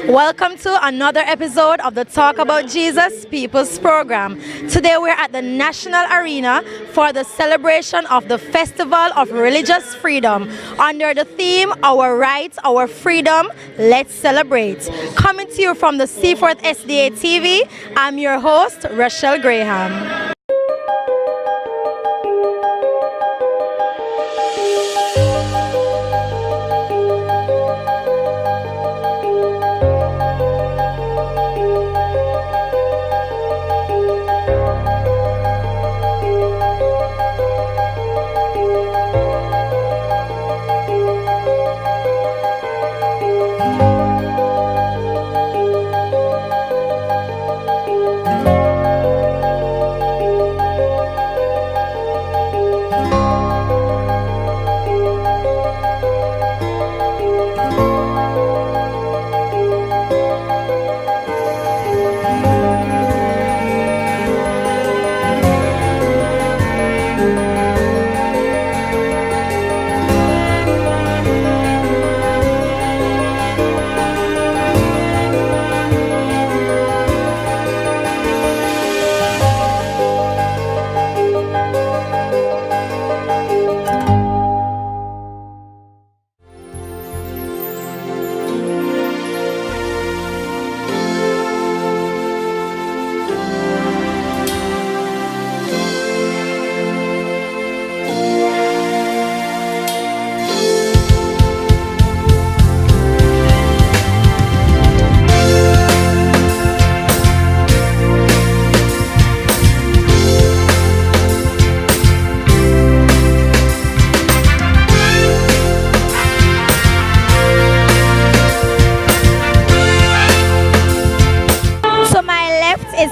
Welcome to another episode of the Talk About Jesus People's Program. Today we're at the National Arena for the celebration of the Festival of Religious Freedom under the theme, Our Rights, Our Freedom, Let's Celebrate. Coming to you from the Seaforth SDA TV, I'm your host, Rochelle Graham.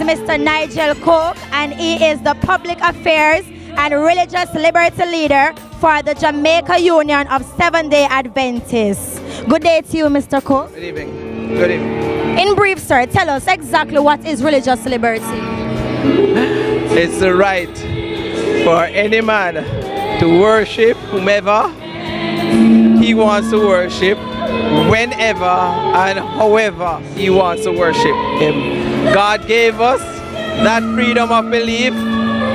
Mr. Nigel Cool, and he is the Public Affairs and Religious Liberty Leader for the Jamaica Union of Seventh-day Adventists. Good day to you, Mr. Cool. Good evening. Good evening. In brief, sir, tell us exactly what is religious liberty. It's the right for any man to worship whomever he wants to worship, whenever and however he wants to worship him. God gave us that freedom of belief,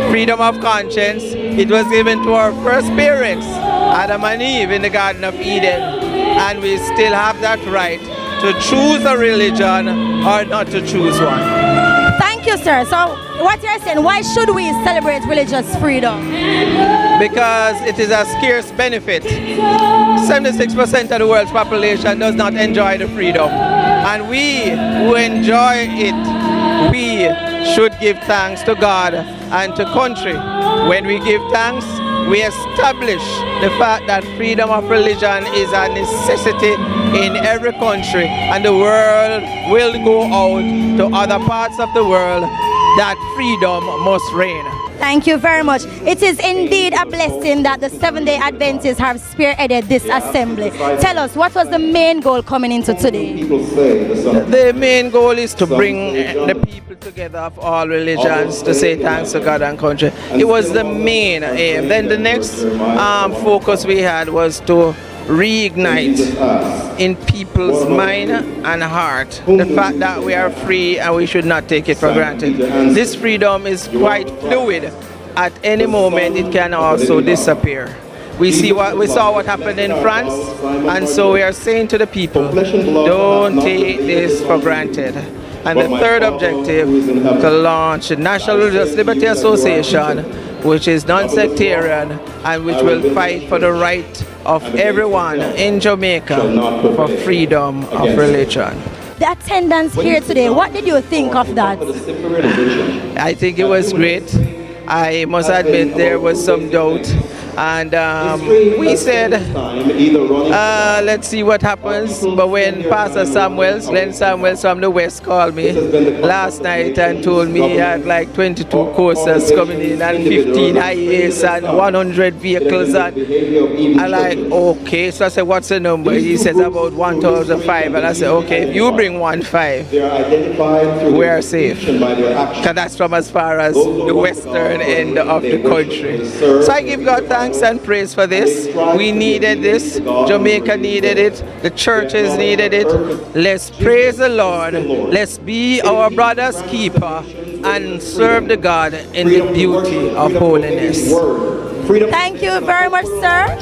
freedom of conscience. It was given to our first parents, Adam and Eve, in the Garden of Eden. And we still have that right to choose a religion or not to choose one. Thank you, sir. So what you're saying, why should we celebrate religious freedom? Because it is a scarce benefit. 76% of the world's population does not enjoy the freedom. And we who enjoy it, we should give thanks to God and to country. When we give thanks, we establish the fact that freedom of religion is a necessity in every country, and the world will go out to other parts of the world that freedom must reign. Thank you very much. It is indeed a blessing that the Seventh-day Adventists have spearheaded this assembly. Tell us, what was the main goal coming into today? The main goal is to bring the people together of all religions to say thanks to God and country. It was the main aim. Then the next focus we had was to reignite in people's mind and heart the fact that we are free and we should not take it for granted. This freedom is quite fluid. At any moment it can also disappear. We saw what happened in France, and so we are saying to the people, don't take this for granted. And the third objective, to launch the National Religious Liberty Association, which is non-sectarian and which will fight for the right of everyone in Jamaica for freedom of religion. The attendance here today, what did you think of that? I think it was great. I must admit there was some doubt. And we said, let's see what happens. But when Pastor Glenn Samuels from the West called me last night and told me he had like 22 courses coming in and 15 IAs and 100 vehicles, and I like, okay. So I said, what's the number? He says about 1,005. And I said, okay, if you bring 1,500, we are safe. Because that's from as far as the western end of the country. So I give God thanks thanks and praise for this. We needed this. Jamaica needed it. The churches needed it. Let's praise the Lord. Let's be our brother's keeper and serve the God in the beauty of holiness. Thank you very much, sir.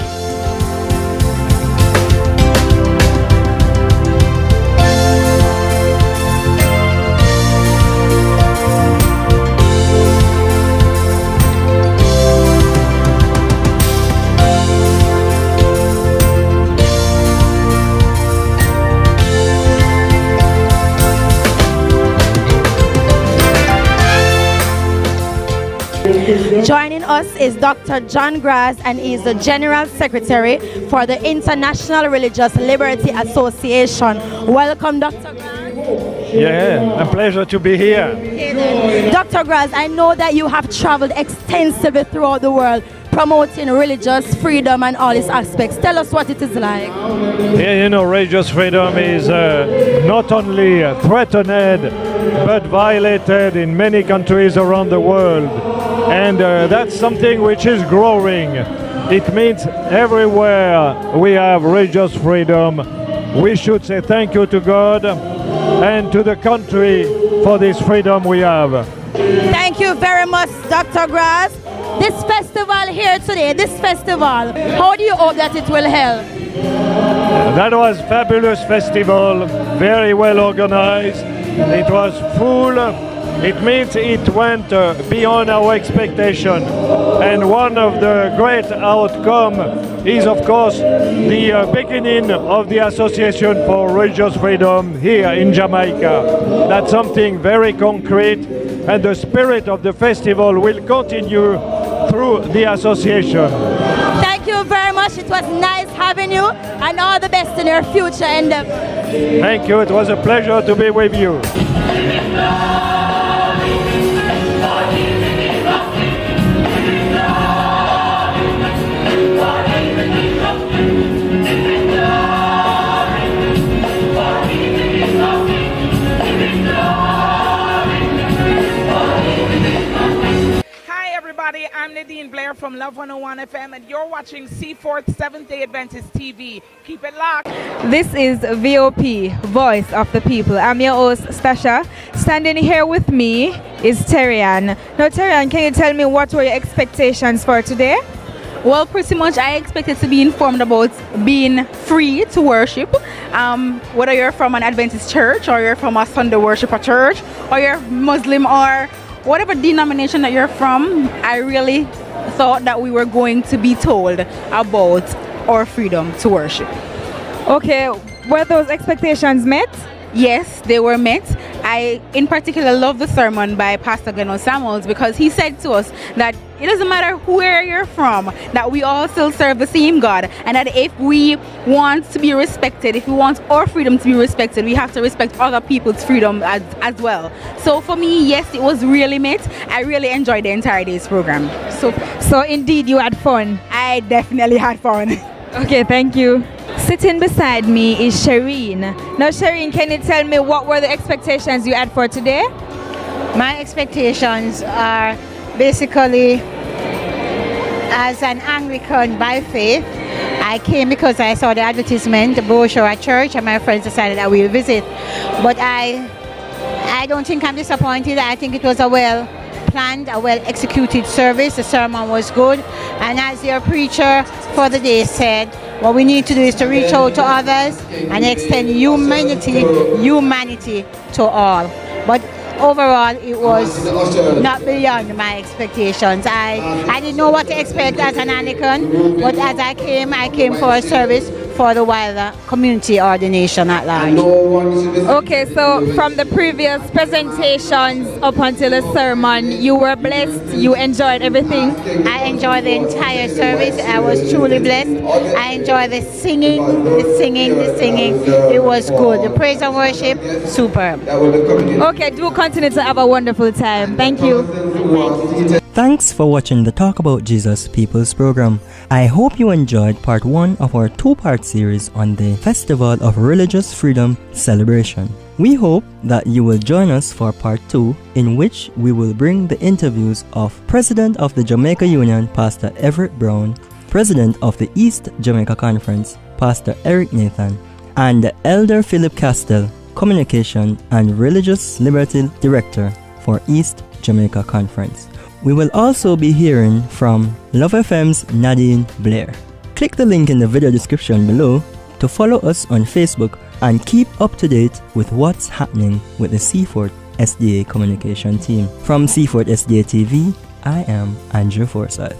Joining us is Dr. John Grass, and he is the General Secretary for the International Religious Liberty Association. Welcome, Dr. Grass. Yeah, a pleasure to be here. Dr. Grass, I know that you have traveled extensively throughout the world promoting religious freedom and all its aspects. Tell us what it is like. Yeah, you know, religious freedom is not only threatened but violated in many countries around the world. And that's something which is growing. It means everywhere we have religious freedom, we should say thank you to God and to the country for this freedom we have. Thank you very much, Dr. Grass. This festival here today, how do you hope that it will help? That was fabulous festival, very well organized. It was full. It means it went beyond our expectation. And one of the great outcomes is, of course, the beginning of the Association for Religious Freedom here in Jamaica. That's something very concrete, and the spirit of the festival will continue through the association. Thank you very much. It was nice having you, and all the best in your future endeavors. Thank you. It was a pleasure to be with you. I'm Nadine Blair from Love 101 FM, and you're watching C4th Seventh-day Adventist TV. Keep it locked. This is VOP, Voice of the People. I'm your host, Stasha. Standing here with me is Terrian. Now, Terrian, can you tell me what were your expectations for today? Well, pretty much I expected to be informed about being free to worship. Whether you're from an Adventist church, or you're from a Sunday worshiper church, or you're Muslim, or whatever denomination that you're from, I really thought that we were going to be told about our freedom to worship. Okay, were those expectations met? Yes, they were met. I, in particular, love the sermon by Pastor Glenn Samuels, because he said to us that it doesn't matter where you're from, that we all still serve the same God, and that if we want to be respected, if we want our freedom to be respected, we have to respect other people's freedom as well. So for me, yes, it was really met. I really enjoyed the entire day's program. So indeed you had fun? I definitely had fun. Okay, thank you. Sitting beside me is Shireen. Now, Shireen, can you tell me what were the expectations you had for today? My expectations are basically, as an Anglican by faith, I came because I saw the advertisement, the brochure at church, and my friends decided I will visit. But I don't think I'm disappointed. I think it was a well-planned, a well-executed service. The sermon was good. And as your preacher for the day said, what we need to do is to reach out to others and extend humanity to all. But overall, it was not beyond my expectations. I didn't know what to expect as an Anglican, but as I came for a service for the wider community or the nation at large. Okay, so from the previous presentations up until the sermon, you were blessed, you enjoyed everything? I enjoyed the entire service. I was truly blessed. I enjoyed the singing. It was good. The praise and worship, superb. Okay, do continue to have a wonderful time. Thank you. Thanks for watching the Talk About Jesus People's program. I hope you enjoyed part 1 of our 2-part series on the Festival of Religious Freedom celebration. We hope that you will join us for part 2, in which we will bring the interviews of President of the Jamaica Union, Pastor Everett Brown, President of the East Jamaica Conference, Pastor Eric Nathan, and Elder Philip Castell, Communication and Religious Liberty Director for East Jamaica Conference. We will also be hearing from Love FM's Nadine Blair. Click the link in the video description below to follow us on Facebook and keep up to date with what's happening with the Seaford SDA communication team. From Seaford SDA TV, I am Andrew Forsyth.